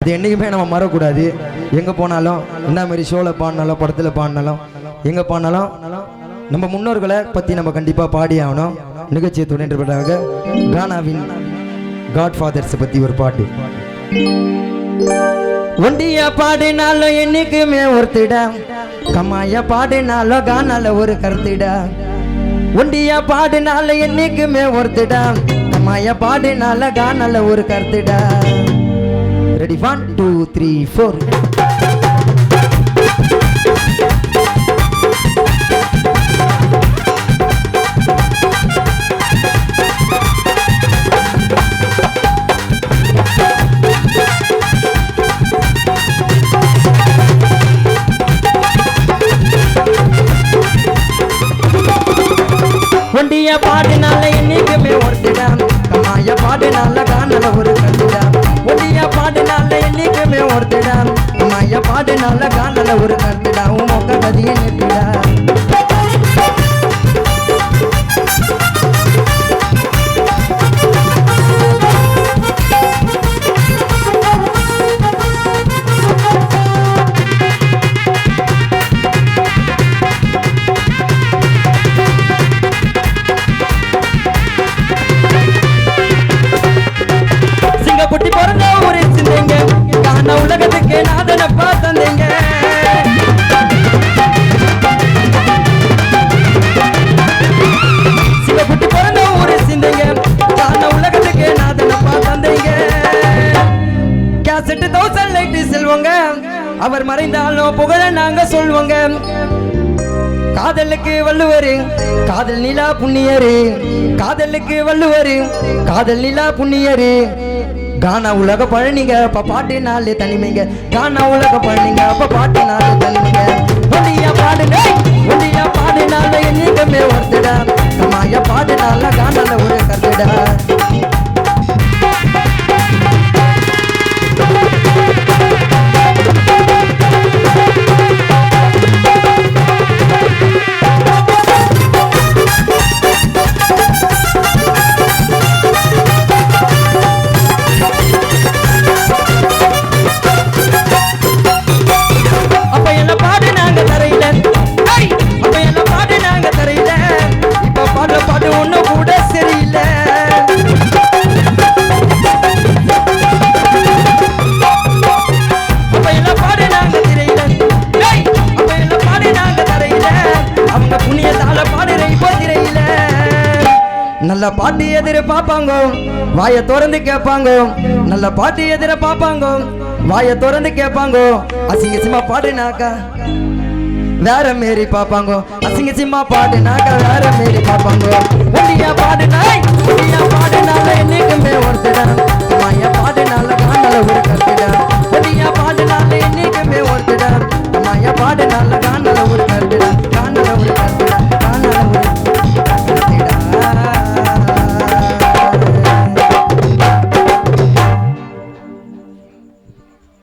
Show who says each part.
Speaker 1: அது என்றைக்குமே நம்ம மறக்கூடாது. எங்கே போனாலும் என்ன மாதிரி ஷோவில் பாடினாலும் படத்தில் பாடினாலும் எங்கே பாடினாலும் நம்ம முன்னோர்களை பற்றி நம்ம கண்டிப்பாக பாடி ஆகணும். நிகழ்ச்சியை துணைன்றதாக கானாவின் காட்ஃபாதர்ஸை பற்றி ஒரு பாட்டு. ஒண்டியா பாடினாலும் என்னைக்குமே ஒருத்திடா, கம்மாயா பாடினாலும் கானால ஒரு கருத்திடா. ஒண்டியா பாடினாலும் என்னைக்குமே ஒருத்திடா, கம்மாயா பாடினால கானால ஒரு கருத்திடா. Ready 1 2 3 4. ஒண்டியா பாடினால என்னைக்குமே ஒருத்திடா, கம்மாயா பாடினால கானால ஒரு கருத்திடா. ஒண்டியா பாடினால என்னைக்குமே ஒருத்திடா, கம்மாயா பாடினால கானால ஒரு கருத்திடா. உன் மொக்க கதியை நிறுத்திடா. குட்டி பிறந்த ஊரை சிந்தீங்க, காண உலகத்துக்கு நாதனை பார்த்தந்தீங்க. சிங்க குட்டி பிறந்த ஊரை சிந்தீங்க, காண உலகத்துக்கு நாதனை பார்த்தந்தீங்க. கேசட் 1000 லைட் செல்வங்க, அவர் மறைந்தாலும் புகழ நாங்க சொல்வோங்க. காதலுக்கு வள்ளுவரு, காதல் நிலா புண்ணியரு. காதலுக்கு வள்ளுவரு, காதல் நிலா புண்ணியரு. கானா உலக பழனிங்க, அப்ப பாட்டினாலே தனிமைங்க. கானா உலக பழனிங்க, அப்ப பாட்டினாலே தனிமைங்க. ஒண்டியா பாடுங்க, ஒண்டியா பாடினால என்னைக்குமே ஒருத்திடா, கம்மாயா பாடினால கானால ஒரு கருத்திடா. நல்ல பாட்டு எதிர பாப்பாங்க, வாய திறந்து கேட்பாங்க. நல்ல பாட்டு எதிர பாப்பாங்க, வாய திறந்து கேட்பாங்க. அசிங்க சிம்மா பாடுனாக்கா வேற மாரி பாப்பாங்க. அசிங்க சிம்மா பாடுனாக்கா வேற மாரி பாப்பாங்க. ஒண்டியா பாடுனாய், ஒண்டியா